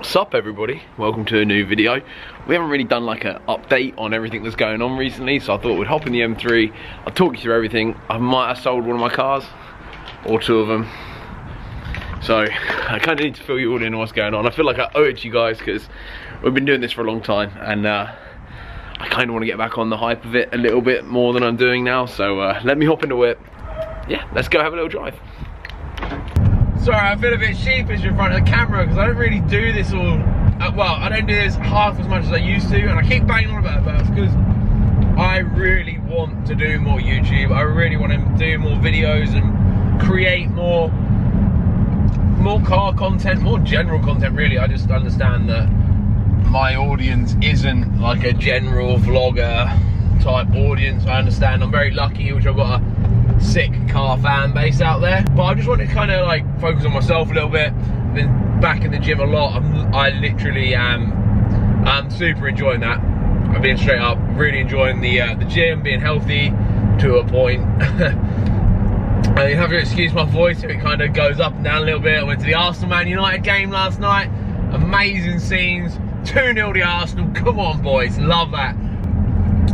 What's up everybody? Welcome to a new video. We haven't really done like an update on everything that's going on recently, so I thought we'd hop in the M3, I'll talk you through everything. I might have sold one of my cars, or two of them. So I kind of need to fill you all in on what's going on. I feel like I owe it to you guys because we've been doing this for a long time, and I kind of want to get back on the hype of it a little bit more than I'm doing now. So let me hop in the whip. Yeah, let's go have a little drive. Sorry, I feel a bit sheepish in front of the camera because I don't really do this all, well, I don't do this half as much as I used to, and I keep banging on about it because I really want to do more YouTube. I really want to do more videos and create more car content, more general content really. I just understand that my audience isn't like a general vlogger type audience. I understand I'm very lucky, which I've got a sick car fan base out there, but I just want to kind of like focus on myself a little bit. Been back in the gym a lot. I literally am super enjoying that. I'm being straight up, really enjoying the gym, being healthy to a point. You have to excuse my voice if it kind of goes up and down a little bit. I went to the Arsenal Man United game last night. Amazing scenes. 2-0 the Arsenal. Come on boys, love that.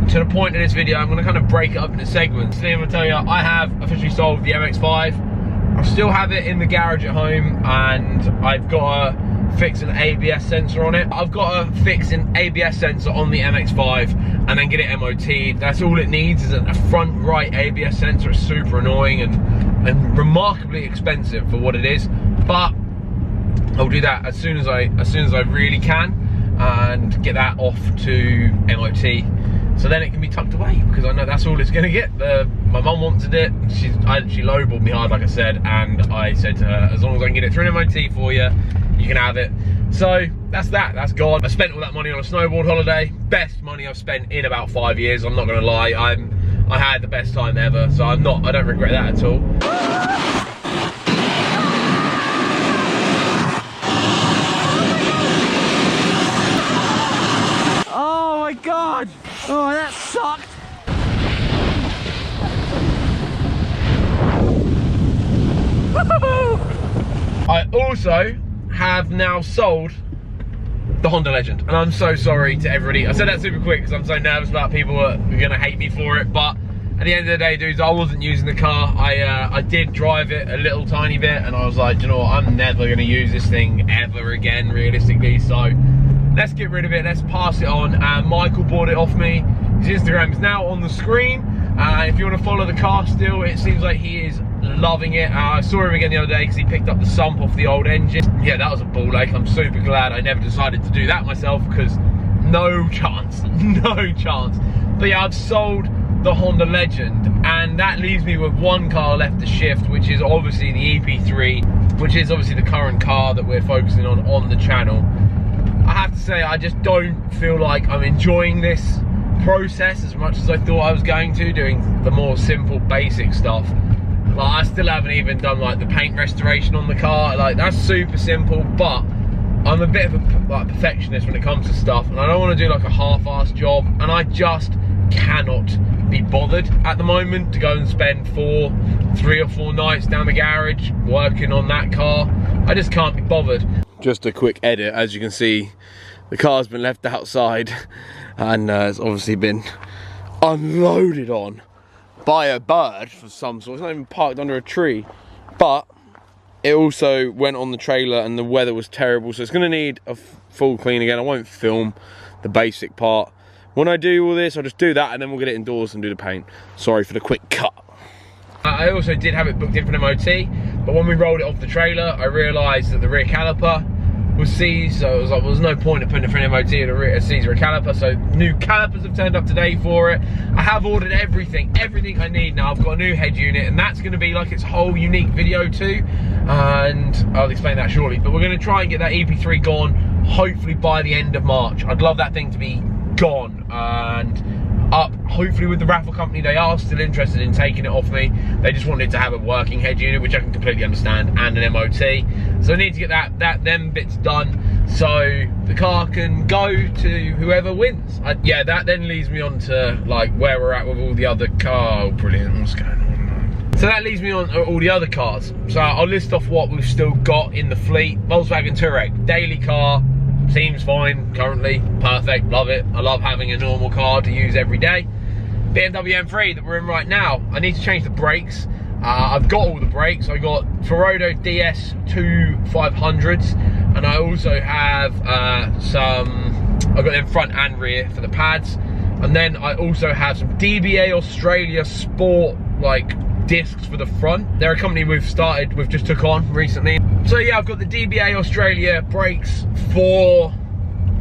To the point of this video, I'm going to kind of break it up into segments. Today I'm going to tell you I have officially sold the MX5. I still have it in the garage at home, and I've got to fix an ABS sensor on it. I've got to fix an ABS sensor on the MX5 and then get it MOT'd. That's all it needs, is a front right ABS sensor. It's super annoying and remarkably expensive for what it is, but I'll do that as soon as I really can and get that off to MOT. So then it can be tucked away, because I know that's all it's gonna get. My mum wanted it. She lowballed me hard, like I said, and I said to her, as long as I can get it through an MOT for you, you can have it. So that's that, that's gone. I spent all that money on a snowboard holiday. Best money I've spent in about 5 years, I'm not gonna lie. I had the best time ever, so I don't regret that at all. Oh my God! Oh, that sucked! I also have now sold the Honda Legend, and I'm so sorry to everybody. I said that super quick because I'm so nervous about people who are gonna hate me for it, but at the end of the day, dudes, I wasn't using the car. I did drive it a little tiny bit, and I was like, you know what, I'm never gonna use this thing ever again, realistically, so let's get rid of it, let's pass it on. And Michael bought it off me. His Instagram is now on the screen. If you want to follow the car still, it seems like he is loving it. I saw him again the other day because he picked up the sump off the old engine. Yeah, that was a ball ache. I'm super glad I never decided to do that myself, because no chance, no chance. But yeah, I've sold the Honda Legend, and that leaves me with one car left to shift, which is obviously the EP3, which is obviously the current car that we're focusing on the channel. I have to say, I just don't feel like I'm enjoying this process as much as I thought I was going to, doing the more simple basic stuff. Like, I still haven't even done like the paint restoration on the car. Like, that's super simple, but I'm a bit of a perfectionist when it comes to stuff, and I don't want to do like a half-assed job, and I just cannot be bothered at the moment to go and spend 3 or 4 nights down the garage working on that car. I just can't be bothered. Just a quick edit, as you can see, the car's been left outside, and it's obviously been unloaded on by a bird for some sort. It's not even parked under a tree, but it also went on the trailer, and the weather was terrible, so it's going to need a full clean again. I won't film the basic part. When I do all this, I'll just do that, and then we'll get it indoors and do the paint. Sorry for the quick cut. I also did have it booked in for an MOT, but when we rolled it off the trailer, I realised that the rear caliper was seized, so it was like, well, there's no point in putting it for an MOT and a seized rear caliper, so new calipers have turned up today for it. I have ordered everything I need now. I've got a new head unit, and that's going to be like its whole unique video too, and I'll explain that shortly, but we're going to try and get that EP3 gone, hopefully by the end of March. I'd love that thing to be gone and up, hopefully with the raffle company. They are still interested in taking it off me. They just wanted to have a working head unit, which I can completely understand, and an MOT. So I need to get them bits done so the car can go to whoever wins. Yeah, that then leads me on to like where we're at with all the other cars. Oh, brilliant, what's going on? So that leads me on to all the other cars. So I'll list off what we've still got in the fleet. Volkswagen Touareg, daily car, seems fine currently, perfect, love it. I love having a normal car to use every day. Bmw M3 that we're in right now, I need to change the brakes. I've got all the brakes. I got Touareg DS2 500s, and I also have I got them front and rear for the pads, and then I also have some DBA Australia Sport like discs for the front. They're a company we've just took on recently. So yeah, I've got the DBA Australia brakes for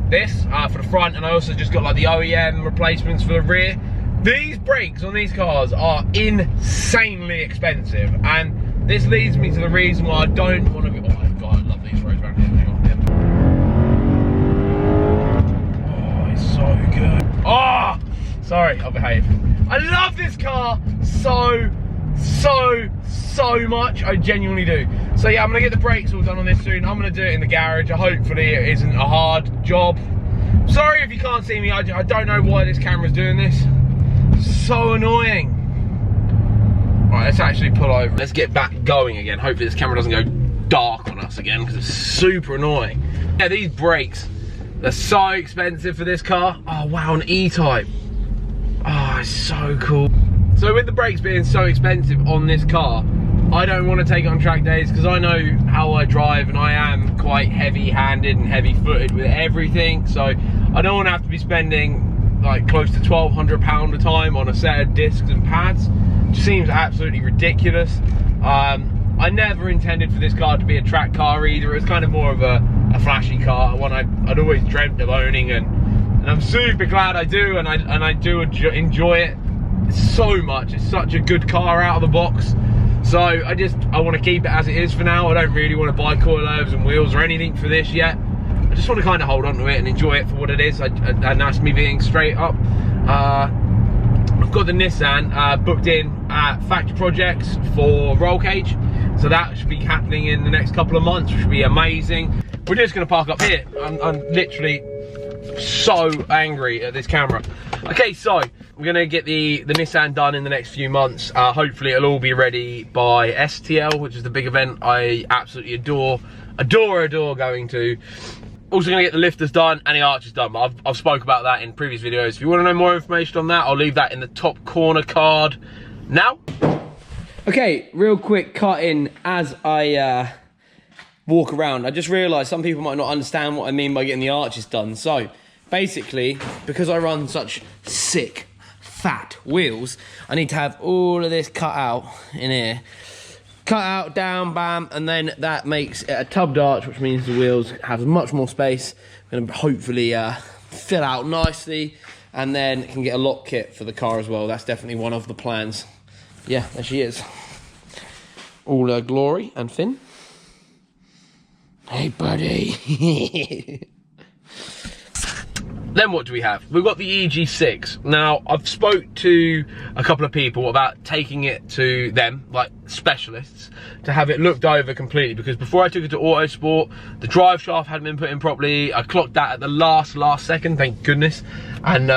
this, for the front, and I also just got like the OEM replacements for the rear. These brakes on these cars are insanely expensive, and this leads me to the reason why I don't want to be. Oh my god, I love these roads around here. Hang on. Oh, it's so good. Oh, sorry, I'll behave. I love this car so much. I genuinely do. So yeah, I'm gonna get the brakes all done on this soon. I'm gonna do it in the garage. Hopefully it isn't a hard job. Sorry if you can't see me. I don't know why this camera's doing this. So annoying. Right, let's actually pull over. Let's get back going again. Hopefully this camera doesn't go dark on us again, because it's super annoying. Yeah, these brakes, they're so expensive for this car. Oh wow, an E-Type. Oh, it's so cool. So with the brakes being so expensive on this car, I don't want to take it on track days, because I know how I drive and I am quite heavy-handed and heavy-footed with everything. So I don't want to have to be spending like close to £1,200 a time on a set of discs and pads. It seems absolutely ridiculous. I never intended for this car to be a track car either. It's kind of more of a flashy car, one I'd always dreamt of owning, and I'm super glad I do, and I do enjoy it so much. It's such a good car out of the box. So I want to keep it as it is for now. I don't really want to buy coilovers and wheels or anything for this yet. I just want to kind of hold on to it and enjoy it for what it is, and that's me being straight up. I've got the Nissan booked in at Factory Projects for roll cage, so that should be happening in the next couple of months, which should be amazing. We're just going to park up here. I'm literally so angry at this camera. Okay, so we're going to get the Nissan done in the next few months. Hopefully it'll all be ready by STL, which is the big event I absolutely adore going to. Also going to get the lifters done and the arches done, but I've spoke about that in previous videos. If you want to know more information on that, I'll leave that in the top corner card now. Okay, real quick cut in as I walk around. I just realised some people might not understand what I mean by getting the arches done. So basically, because I run such sick, fat wheels, I need to have all of this cut out in here. Cut out, down, bam, and then that makes it a tubbed arch, which means the wheels have much more space. I'm going to hopefully fill out nicely, and then can get a lock kit for the car as well. That's definitely one of the plans. Yeah, there she is. All glory and Finn. Hey, buddy. Then what do we have? We've got the EG6. Now, I've spoke to a couple of people about taking it to them, like specialists, to have it looked over completely, because before I took it to Autosport, the drive shaft hadn't been put in properly. I clocked that at the last second, thank goodness. And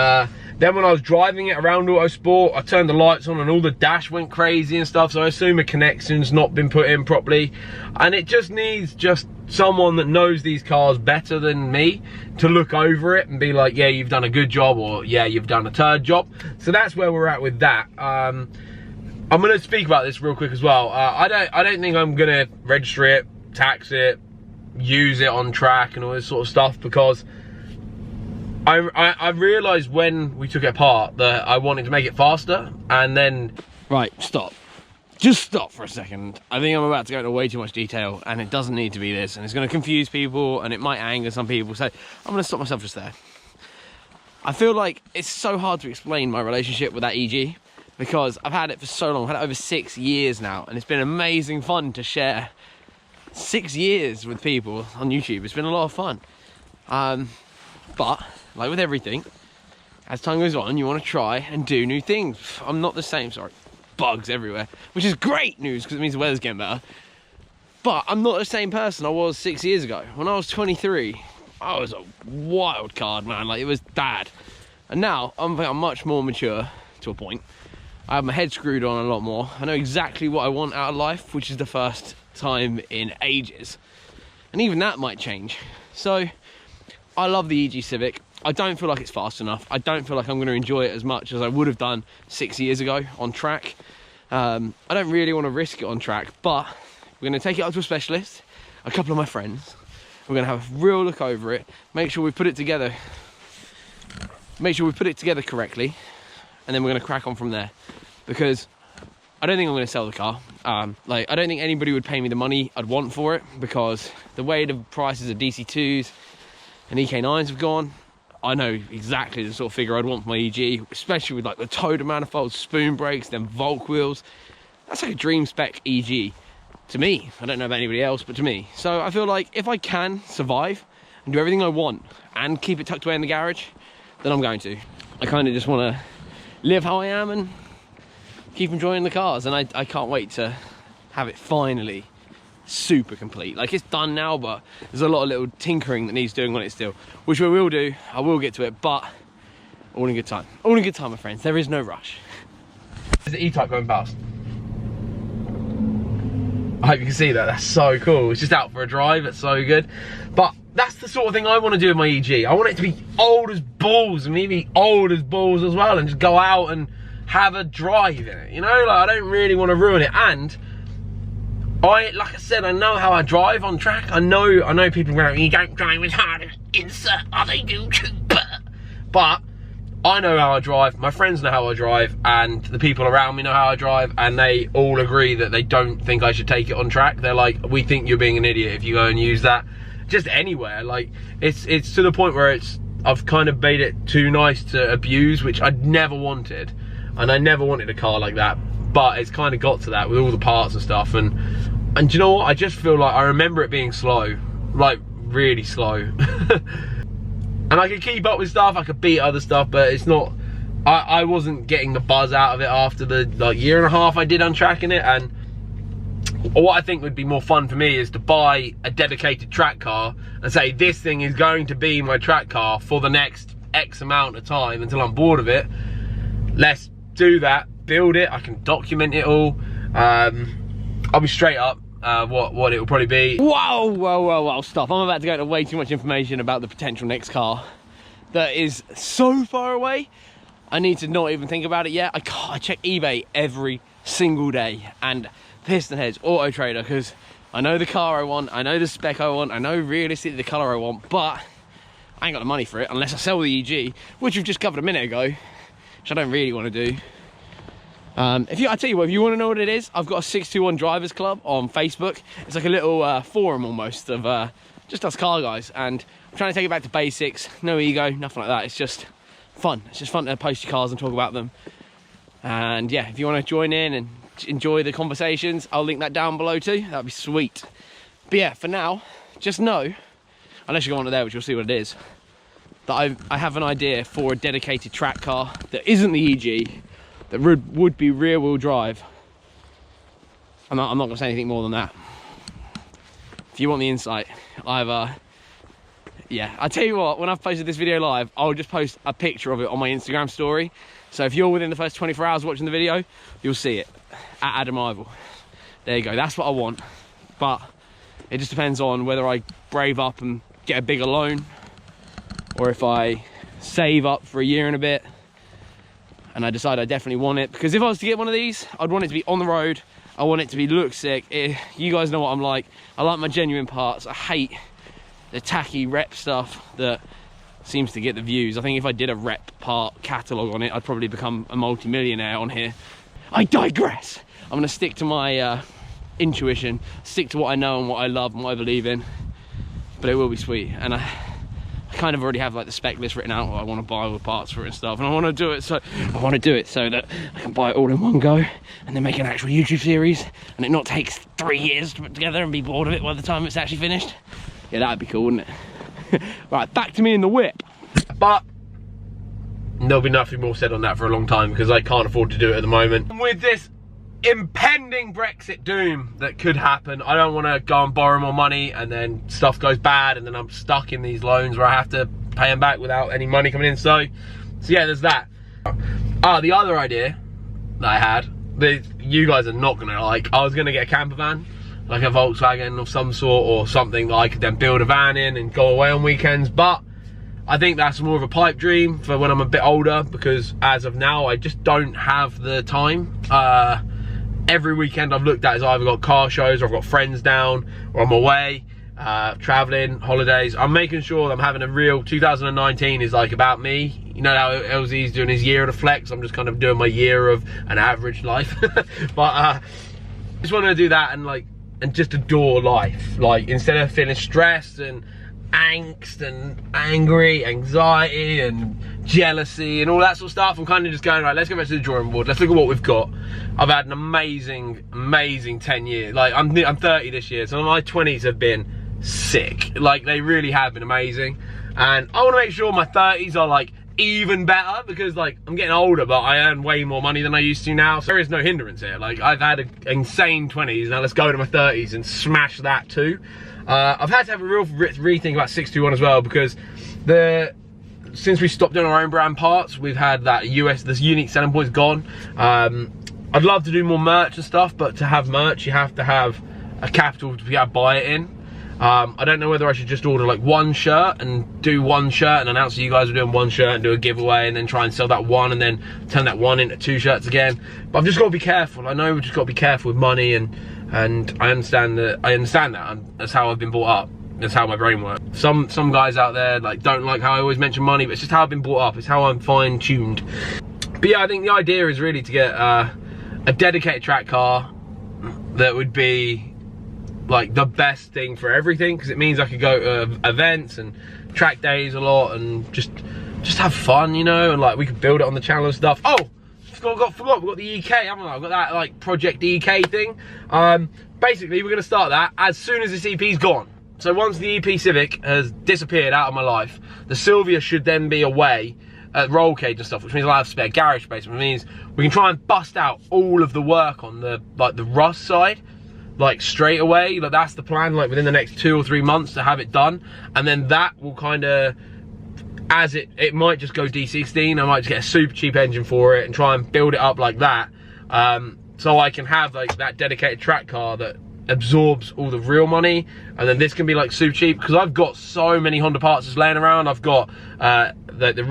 then when I was driving it around Autosport, I turned the lights on and all the dash went crazy and stuff, so I assume a connection's not been put in properly. And it just needs someone that knows these cars better than me to look over it and be like, yeah, you've done a good job, or yeah, you've done a turd job. So that's where we're at with that. I'm going to speak about this real quick as well. I don't think I'm going to register it, tax it, use it on track and all this sort of stuff, because I realised when we took it apart that I wanted to make it faster, and then... Right, stop. Just stop for a second. I think I'm about to go into way too much detail, and it doesn't need to be this, and it's going to confuse people, and it might anger some people, so I'm going to stop myself just there. I feel like it's so hard to explain my relationship with that EG, because I've had it for so long. I've had it over 6 years now, and it's been amazing fun to share 6 years with people on YouTube. It's been a lot of fun. But, like with everything, as time goes on, you want to try and do new things. I'm not the same, sorry. Bugs everywhere, which is great news because it means the weather's getting better. But I'm not the same person I was 6 years ago. When I was 23, I was a wild card, man. Like, it was bad. And now I'm much more mature to a point. I have my head screwed on a lot more. I know exactly what I want out of life, which is the first time in ages. And even that might change. So I love the EG Civic. I don't feel like it's fast enough. I don't feel like I'm going to enjoy it as much as I would have done 6 years ago on track. I don't really want to risk it on track, but we're going to take it up to a specialist, a couple of my friends. We're going to have a real look over it, make sure we put it together, correctly, and then we're going to crack on from there. Because I don't think I'm going to sell the car. Like, I don't think anybody would pay me the money I'd want for it, because the way the prices of DC2s and EK9s have gone, I know exactly the sort of figure I'd want for my EG, especially with like the Toda manifolds, spoon brakes, then Volk wheels. That's like a dream spec EG to me. I don't know about anybody else, but to me. So I feel like if I can survive and do everything I want and keep it tucked away in the garage, then I'm going to. I kind of just want to live how I am and keep enjoying the cars, and I can't wait to have it finally super complete. Like, it's done now, but there's a lot of little tinkering that needs doing on it still, which we will do. I will get to it, but all in good time. All in good time, my friends. There is no rush. There's the E-Type going past. I hope you can see that. That's so cool. It's just out for a drive. It's so good. But that's the sort of thing I want to do with my EG. I want it to be old as balls, and maybe old as balls as well, and just go out and have a drive in it. You know, like, I don't really want to ruin it. And like I said, I know how I drive on track. I know people go, you don't drive as hard as insert other YouTuber. But I know how I drive, my friends know how I drive, and the people around me know how I drive, and they all agree that they don't think I should take it on track. They're like, we think you're being an idiot if you go and use that just anywhere. Like, it's to the point where I've kind of made it too nice to abuse, which I'd never wanted. And I never wanted a car like that, but it's kind of got to that with all the parts and stuff. And do you know what? I just feel like I remember it being slow, like really slow. And I could keep up with stuff, I could beat other stuff, but it's not, I wasn't getting the buzz out of it after the like year and a half I did untracking it. And what I think would be more fun for me is to buy a dedicated track car and say, this thing is going to be my track car for the next X amount of time until I'm bored of it. Let's do that, build it, I can document it all. I'll be straight up what it will probably be. Whoa, stop. I'm about to go into way too much information about the potential next car that is so far away, I need to not even think about it yet. I check eBay every single day, and Piston Heads, Auto Trader, because I know the car I want, I know the spec I want, I know realistically the colour I want, but I ain't got the money for it unless I sell the EG, which we've just covered a minute ago, which I don't really want to do. I tell you what, if you want to know what it is, I've got a 621 Drivers Club on Facebook. It's like a little forum almost of just us car guys, and I'm trying to take it back to basics. No ego, nothing like that. It's just fun. It's just fun to post your cars and talk about them. And yeah, if you want to join in and enjoy the conversations, I'll link that down below too. That'd be sweet. But yeah, for now, just know, unless you go onto there, which you'll see what it is, that I have an idea for a dedicated track car that isn't the EG, that would be rear wheel drive. I'm not gonna say anything more than that. If you want the insight, yeah, I tell you what, when I've posted this video live, I'll just post a picture of it on my Instagram story. So if you're within the first 24 hours watching the video, you'll see it at Adam Ivel. There you go, that's what I want. But it just depends on whether I brave up and get a bigger loan, or if I save up for a year and a bit and I decide I definitely want it. Because if I was to get one of these, I'd want it to be on the road. I want it to look sick. You guys know what I'm like. I like my genuine parts. I hate the tacky rep stuff that seems to get the views. I think if I did a rep part catalogue on it, I'd probably become a multi-millionaire on here. I digress. I'm gonna stick to my intuition, stick to what I know and what I love and what I believe in. But it will be sweet. And I kind of already have like the spec list written out. I want to buy all the parts for it and stuff, and I want to do it so that I can buy it all in one go and then make an actual YouTube series, and it not takes 3 years to put together and be bored of it by the time it's actually finished. Yeah, that'd be cool, wouldn't it? Right, back to me in the whip. But there'll be nothing more said on that for a long time because I can't afford to do it at the moment. And with this impending Brexit doom that could happen, I don't want to go and borrow more money and then stuff goes bad and then I'm stuck in these loans where I have to pay them back without any money coming in. So yeah, there's that. The other idea that I had that you guys are not gonna like, I was gonna get a camper van, like a Volkswagen of some sort or something that I could then build a van in and go away on weekends. But I think that's more of a pipe dream for when I'm a bit older, because as of now, I just don't have the time. Every weekend I've looked at is either got car shows, or I've got friends down, or I'm away, traveling, holidays. I'm making sure that I'm having a real 2019 is like about me. You know how LZ's doing his year of the flex, I'm just kind of doing my year of an average life. But just want to do that and just adore life. Like, instead of feeling stressed and angst and angry, anxiety and jealousy and all that sort of stuff, I'm kind of just going, right, let's go back to the drawing board, let's look at what we've got. I've had an amazing 10 years. Like, I'm 30 this year, so my 20s have been sick. Like, they really have been amazing, and I want to make sure my 30s are like even better, because like I'm getting older, but I earn way more money than I used to now, so there is no hindrance here. Like, I've had an insane 20s, now let's go to my 30s and smash that too. I've had to have a real rethink about 621 as well, because since we stopped doing our own brand parts, we've had that this unique selling point's gone. I'd love to do more merch and stuff, but to have merch, you have to have a capital to be able to buy it in. I don't know whether I should just order like one shirt and do one shirt and announce that you guys are doing one shirt and do a giveaway, and then try and sell that one and then turn that one into 2 shirts again. But I've just got to be careful. I know we've just got to be careful with money, and I understand that. And that's how I've been brought up. That's how my brain works. Some guys out there like don't like how I always mention money, but it's just how I've been brought up. It's how I'm fine-tuned. But yeah, I think the idea is really to get a dedicated track car that would be like the best thing for everything, because it means I could go to events and track days a lot and just have fun, you know, and like we could build it on the channel and stuff. Oh, forgot, we've got the EK, haven't we? I've got that like Project EK thing. Basically, we're gonna start that as soon as this EP's gone. So once the EP Civic has disappeared out of my life, the Silvia should then be away at roll cage and stuff, which means I'll have spare garage space, which means we can try and bust out all of the work on the rust side, like straight away. Like, that's the plan, like within the next 2 or 3 months to have it done. And then that will kind of, as it might just go D16, I might just get a super cheap engine for it and try and build it up like that. So I can have like that dedicated track car that absorbs all the real money, and then this can be like super cheap, because I've got so many Honda parts just laying around. I've got the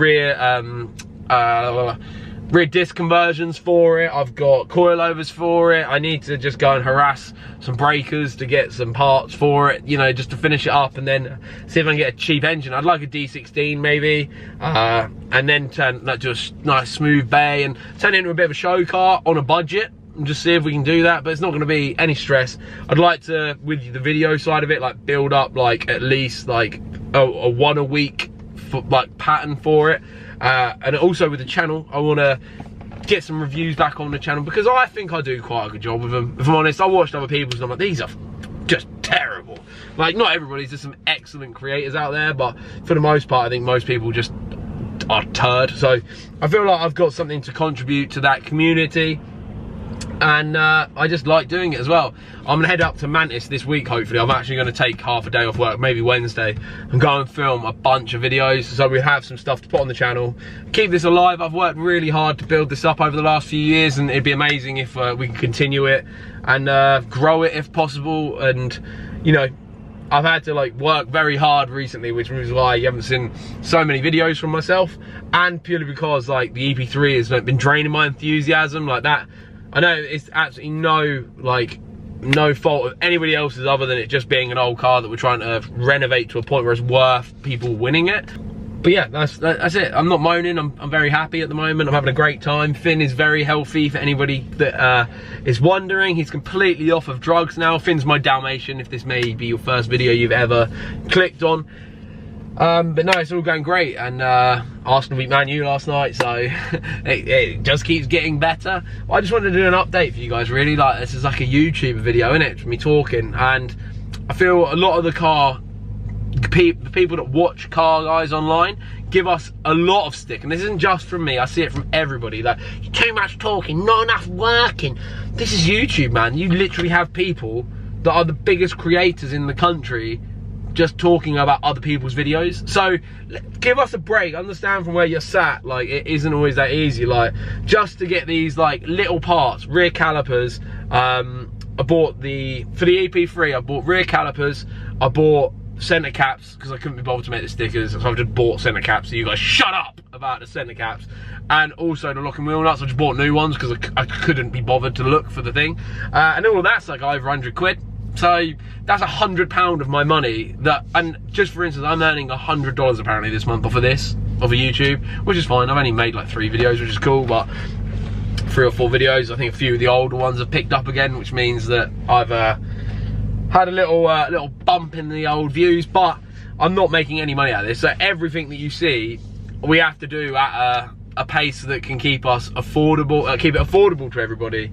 rear disc conversions for it, I've got coilovers for it. I need to just go and harass some breakers to get some parts for it, you know, just to finish it up, and then see if I can get a cheap engine. I'd like a D16 maybe, and then turn that to a nice smooth bay and turn it into a bit of a show car on a budget, and just see if we can do that. But it's not going to be any stress. I'd like to, with the video side of it, like build up like at least like a 1 a week like pattern for it. And also with the channel, I want to get some reviews back on the channel, because I think I do quite a good job with them. If I'm honest, I watched other people's and I'm like, these are just terrible. Like, not everybody's, there's some excellent creators out there, but for the most part, I think most people just are turd. So I feel like I've got something to contribute to that community, and I just like doing it as well. I'm gonna head up to Mantis this week, hopefully. I'm actually gonna take half a day off work, maybe Wednesday, and go and film a bunch of videos, so we have some stuff to put on the channel. Keep this alive. I've worked really hard to build this up over the last few years, and it'd be amazing if we can continue it and grow it if possible. And, you know, I've had to like work very hard recently, which is why you haven't seen so many videos from myself, and purely because like the EP3 has been draining my enthusiasm like that. I know it's absolutely no fault of anybody else's other than it just being an old car that we're trying to renovate to a point where it's worth people winning it. But yeah, that's it. I'm not moaning. I'm very happy at the moment. I'm having a great time. Finn is very healthy, for anybody that is wondering. He's completely off of drugs now. Finn's my Dalmatian, if this may be your first video you've ever clicked on. But no, it's all going great, and Arsenal beat Man U last night, so it just keeps getting better. I just wanted to do an update for you guys, really. Like, this is like a YouTube video, isn't it, for me talking, and I feel a lot of the people that watch car guys online give us a lot of stick, and this isn't just from me, I see it from everybody. Like, too much talking, not enough working. This is YouTube, man. You literally have people that are the biggest creators in the country just talking about other people's videos. So give us a break. Understand from where you're sat, like, it isn't always that easy. Like, just to get these like little parts, rear calipers, I bought for the EP3, I bought rear calipers, I bought centre caps because I couldn't be bothered to make the stickers, so I've just bought centre caps. So you guys shut up about the centre caps. And also the lock and wheel nuts, I just bought new ones because I couldn't be bothered to look for the thing. And all of that's like over 100 quid. So that's £100 of my money and just for instance, I'm earning $100 apparently this month off of this, off of YouTube, which is fine. I've only made like 3 videos, which is cool, but 3 or 4 videos. I think a few of the older ones have picked up again, which means that I've had a little bump in the old views, but I'm not making any money out of this. So everything that you see, we have to do at a pace that can keep us affordable, keep it affordable to everybody.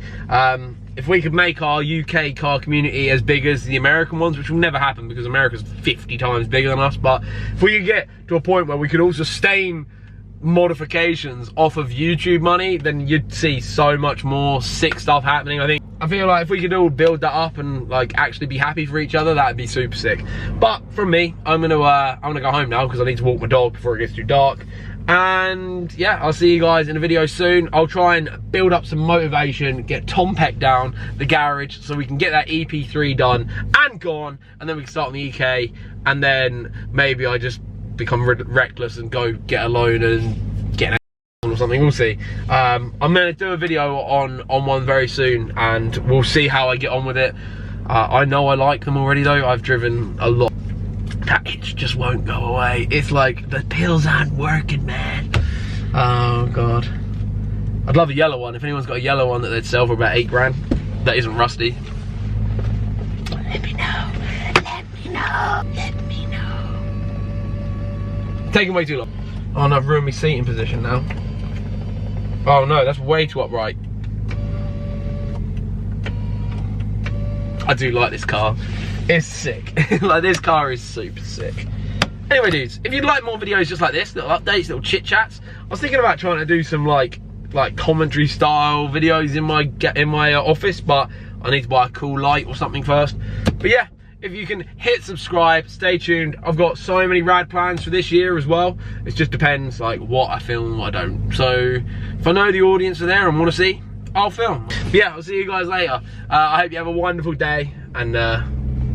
If we could make our UK car community as big as the American ones, which will never happen because America's 50 times bigger than us, but if we could get to a point where we could all sustain modifications off of YouTube money, then you'd see so much more sick stuff happening. I feel like if we could all build that up and like actually be happy for each other, that'd be super sick. But from me, I'm gonna go home now because I need to walk my dog before it gets too dark. And yeah, I'll see you guys in a video soon. I'll try and build up some motivation, get Tom Peck down the garage so we can get that EP3 done and gone, and then we can start on the EK, and then maybe I just become reckless and go get a loan and get an or something. We'll see. I'm gonna do a video on one very soon, and we'll see how I get on with it. I know I like them already though. I've driven a lot. That itch just won't go away. It's like the pills aren't working, man. Oh god, I'd love a yellow one. If anyone's got a yellow one that they'd sell for about 8 grand that isn't rusty, let me know. Let me know. Let me know. Taking way too long. Oh no, I've ruined my seating position now. Oh no, that's way too upright. I do like this car. It's sick. Like, this car is super sick. Anyway, dudes, if you'd like more videos just like this, little updates, little chit chats, I was thinking about trying to do some like commentary style videos in my office, but I need to buy a cool light or something first. But yeah, if you can hit subscribe, stay tuned. I've got so many rad plans for this year as well. It just depends like what I film and what I don't. So if I know the audience are there and want to see, I'll film. But yeah, I'll see you guys later. I hope you have a wonderful day, and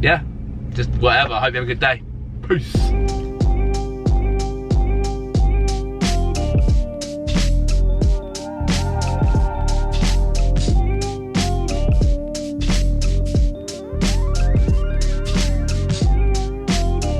yeah, just whatever. I hope you have a good day. Peace.